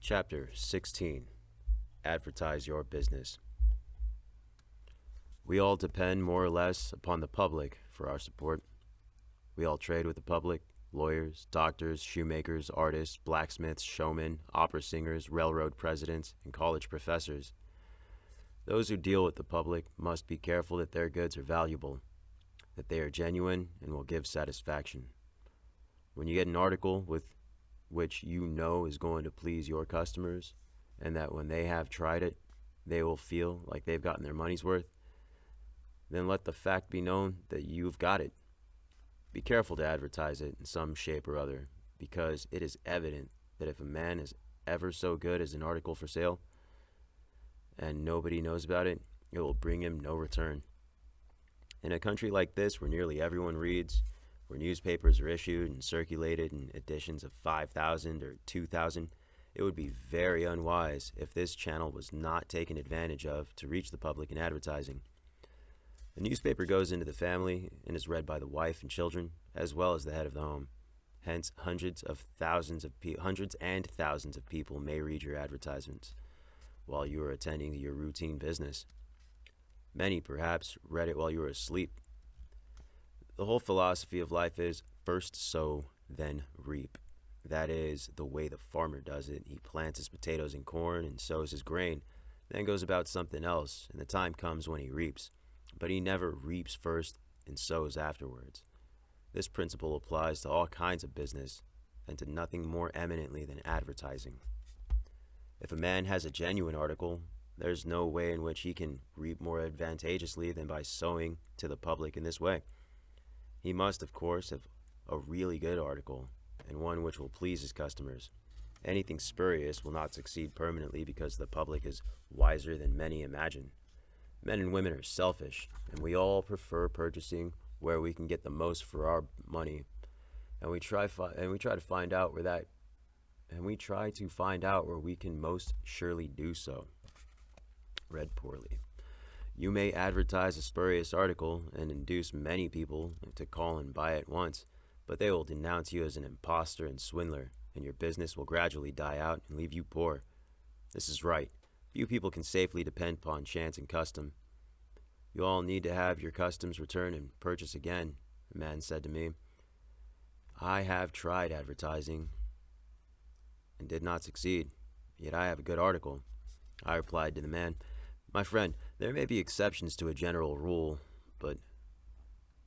Chapter 16. Advertise your business. We all depend more or less upon the public for our support. We all trade with the public: lawyers, doctors, shoemakers, artists, blacksmiths, showmen, opera singers, railroad presidents, and college professors. Those who deal with the public must be careful that their goods are valuable, that they are genuine and will give satisfaction. When you get an article with which you know is going to please your customers, and that when they have tried it, they will feel like they've gotten their money's worth, then let the fact be known that you've got it. Be careful to advertise it in some shape or other, because it is evident that if a man is ever so good as an article for sale, and nobody knows about it, it will bring him no return. In a country like this, where nearly everyone reads, where newspapers are issued and circulated in editions of 5,000 or 2,000, it would be very unwise if this channel was not taken advantage of to reach the public in advertising. The newspaper goes into the family and is read by the wife and children, as well as the head of the home. Hence, hundreds and thousands of people may read your advertisements while you are attending to your routine business. Many, perhaps, read it while you were asleep. The whole philosophy of life is first sow, then reap. That is the way the farmer does it. He plants his potatoes and corn and sows his grain, then goes about something else, and the time comes when he reaps. But he never reaps first and sows afterwards. This principle applies to all kinds of business, and to nothing more eminently than advertising. If a man has a genuine article, there's no way in which he can reap more advantageously than by sowing to the public in this way. He must, of course, have a really good article, and one which will please his customers. Anything spurious will not succeed permanently because the public is wiser than many imagine. Men and women are selfish, and we all prefer purchasing where we can get the most for our money, and we try to find out where we can most surely do so. Read poorly. You may advertise a spurious article and induce many people to call and buy at once, but they will denounce you as an impostor and swindler, and your business will gradually die out and leave you poor. This is right. Few people can safely depend upon chance and custom. You all need to have your customs return and purchase again, the man said to me. I have tried advertising and did not succeed, yet I have a good article. I replied to the man, my friend, there may be exceptions to a general rule, but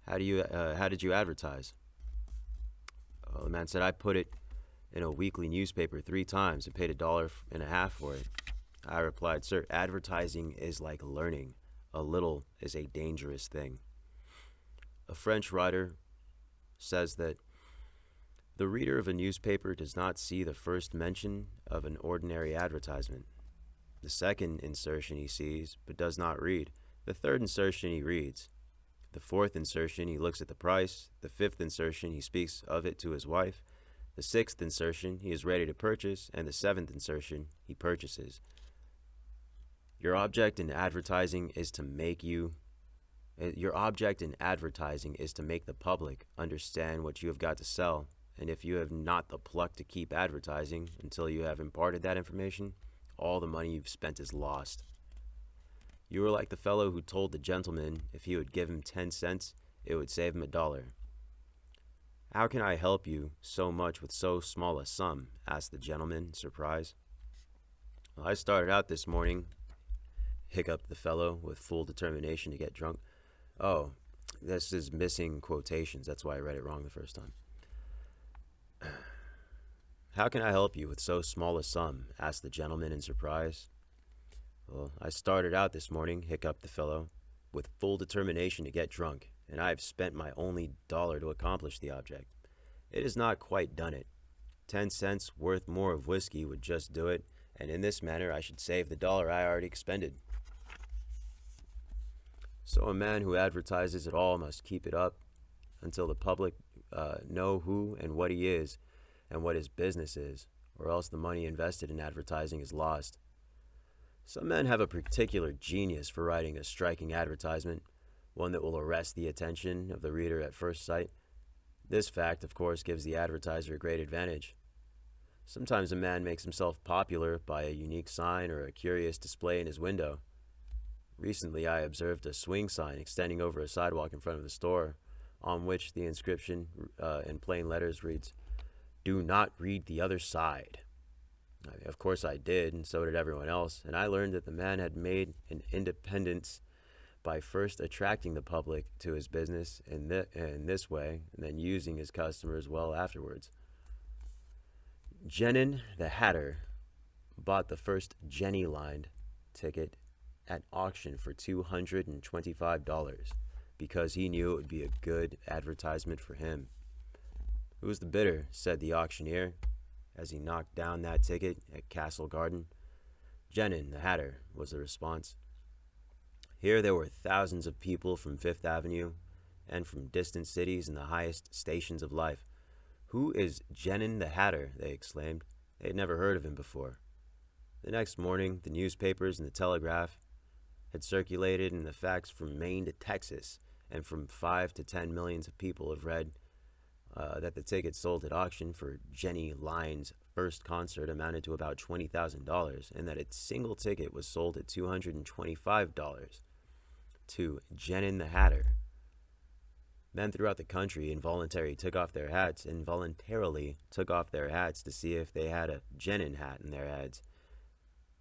how did you advertise? The man said, I put it in a weekly newspaper 3 times and paid $1.50 for it. I replied, sir, advertising is like learning. A little is a dangerous thing. A French writer says that the reader of a newspaper does not see the first mention of an ordinary advertisement. The second insertion he sees, but does not read. The third insertion he reads. The fourth insertion he looks at the price. The fifth insertion he speaks of it to his wife. The sixth insertion he is ready to purchase, and the seventh insertion he purchases. Your object in advertising is to make the public understand what you have got to sell, and if you have not the pluck to keep advertising until you have imparted that information, all the money you've spent is lost. You are like the fellow who told the gentleman if he would give him 10 cents, it would save him $1. How can I help you so much with so small a sum? Asked the gentleman in surprise. Well, I started out this morning, hiccuped the fellow with full determination to get drunk. Oh, this is missing quotations. That's why I read it wrong the first time. How can I help you with so small a sum? Asked the gentleman in surprise. Well, I started out this morning, hiccuped the fellow, with full determination to get drunk, and I have spent my only $1 to accomplish the object. It has not quite done it. 10 cents worth more of whiskey would just do it, and in this manner I should save the $1 I already expended. So a man who advertises at all must keep it up until the public know who and what he is and what his business is, or else the money invested in advertising is lost. Some men have a particular genius for writing a striking advertisement, one that will arrest the attention of the reader at first sight. This fact, of course, gives the advertiser a great advantage. Sometimes a man makes himself popular by a unique sign or a curious display in his window. Recently, I observed a swing sign extending over a sidewalk in front of the store, on which the inscription in plain letters reads, "Do not read the other side." Of course I did, and so did everyone else, and I learned that the man had made an independence by first attracting the public to his business in this way, and then using his customers well afterwards. Jenin the Hatter bought the first Jenny Line ticket at auction for $225 because he knew it would be a good advertisement for him. "Who's the bidder?" said the auctioneer as he knocked down that ticket at Castle Garden. "Jenin the Hatter," was the response. Here there were thousands of people from Fifth Avenue and from distant cities in the highest stations of life. "Who is Jenin the Hatter?" they exclaimed. They had never heard of him before. The next morning, the newspapers and the telegraph had circulated, and the facts from Maine to Texas and from 5 to 10 millions of people have read that the tickets sold at auction for Jenny Line's first concert amounted to about $20,000, and that its single ticket was sold at $225 to Jenin the Hatter. Men throughout the country involuntarily took off their hats to see if they had a Jenin hat in their heads.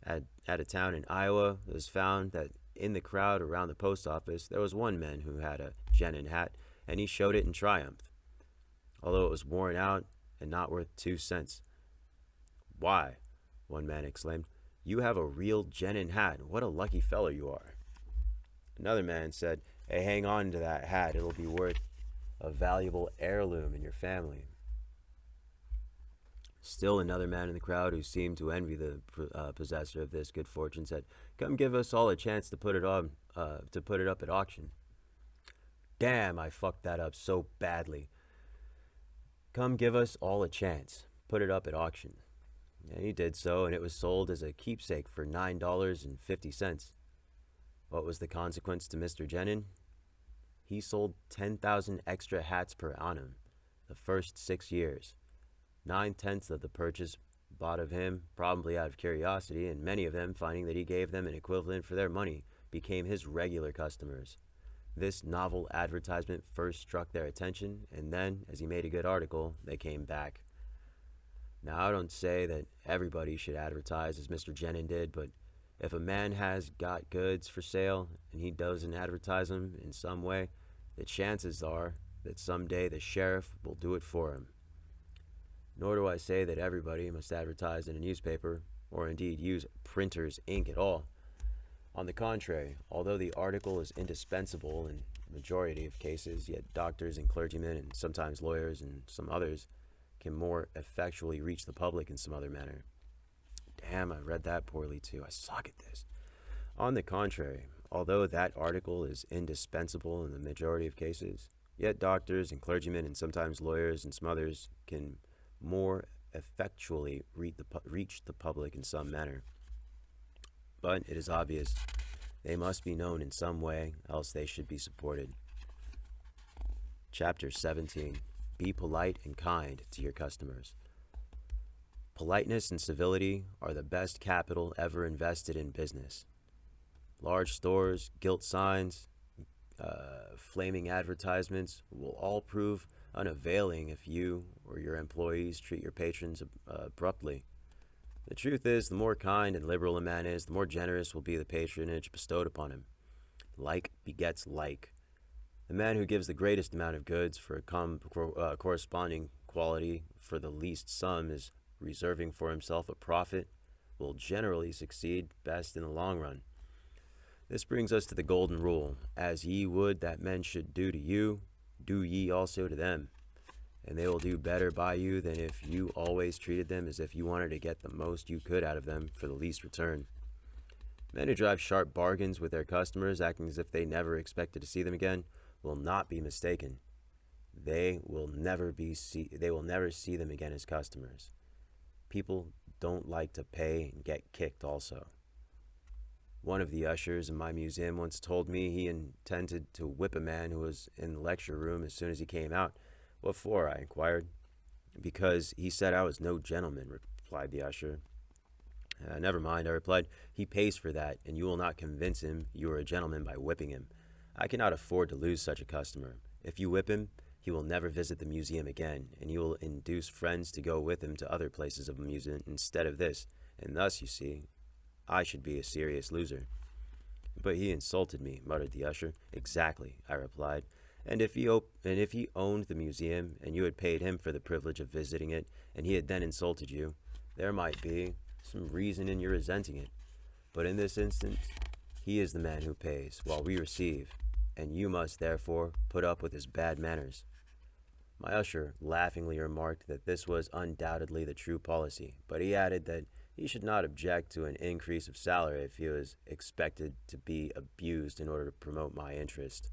At a town in Iowa, it was found that in the crowd around the post office, there was one man who had a Jenin hat, and he showed it in triumph, although it was worn out and not worth 2 cents. "Why," one man exclaimed, "you have a real Jenin hat. What a lucky fellow you are." Another man said, "Hey, hang on to that hat. It'll be worth a valuable heirloom in your family." Still another man in the crowd, who seemed to envy the possessor of this good fortune, said, "Come give us all a chance to put it up at auction." "Damn, I fucked that up so badly. Come give us all a chance. Put it up at auction." And he did so, and it was sold as a keepsake for $9.50. What was the consequence to Mr. Jenin? He sold 10,000 extra hats per annum the first 6 years. 9/10 of the purchase bought of him, probably out of curiosity, and many of them, finding that he gave them an equivalent for their money, became his regular customers. This novel advertisement first struck their attention, and then, as he made a good article, they came back. Now, I don't say that everybody should advertise as Mr. Jenin did, but if a man has got goods for sale and he doesn't advertise them in some way, the chances are that someday the sheriff will do it for him. Nor do I say that everybody must advertise in a newspaper, or indeed use printer's ink at all. On the contrary, although the article is indispensable in the majority of cases, yet doctors and clergymen, and sometimes lawyers and some others, can more effectually reach the public in some other manner. Damn, I read that poorly too. I suck at this. On the contrary, although that article is indispensable in the majority of cases, yet doctors and clergymen and sometimes lawyers and some others can more effectually reach the public in some manner. But it is obvious they must be known in some way, else they should be supported. Chapter 17. Be polite and kind to your customers. Politeness and civility are the best capital ever invested in business. Large stores, gilt signs, flaming advertisements will all prove unavailing if you or your employees treat your patrons abruptly. The truth is, the more kind and liberal a man is, the more generous will be the patronage bestowed upon him. Like begets like. The man who gives the greatest amount of goods for a corresponding quality for the least sum is reserving for himself a profit, will generally succeed best in the long run. This brings us to the golden rule: as ye would that men should do to you, do ye also to them, and they will do better by you than if you always treated them as if you wanted to get the most you could out of them for the least return. Men who drive sharp bargains with their customers, acting as if they never expected to see them again, will not be mistaken. They will never see them again as customers. People don't like to pay and get kicked also. One of the ushers in my museum once told me he intended to whip a man who was in the lecture room as soon as he came out. "What for?" I inquired. "Because he said I was no gentleman," replied the usher. Never mind, I replied. He pays for that, and you will not convince him you are a gentleman by whipping him. I cannot afford to lose such a customer. If you whip him, he will never visit the museum again, and you will induce friends to go with him to other places of amusement instead of this, and thus, you see, I should be a serious loser. But he insulted me, muttered the usher. Exactly, I replied. And if he owned the museum, and you had paid him for the privilege of visiting it, and he had then insulted you, there might be some reason in your resenting it. But in this instance, he is the man who pays, while we receive, and you must, therefore, put up with his bad manners. My usher laughingly remarked that this was undoubtedly the true policy, but he added that he should not object to an increase of salary if he was expected to be abused in order to promote my interest.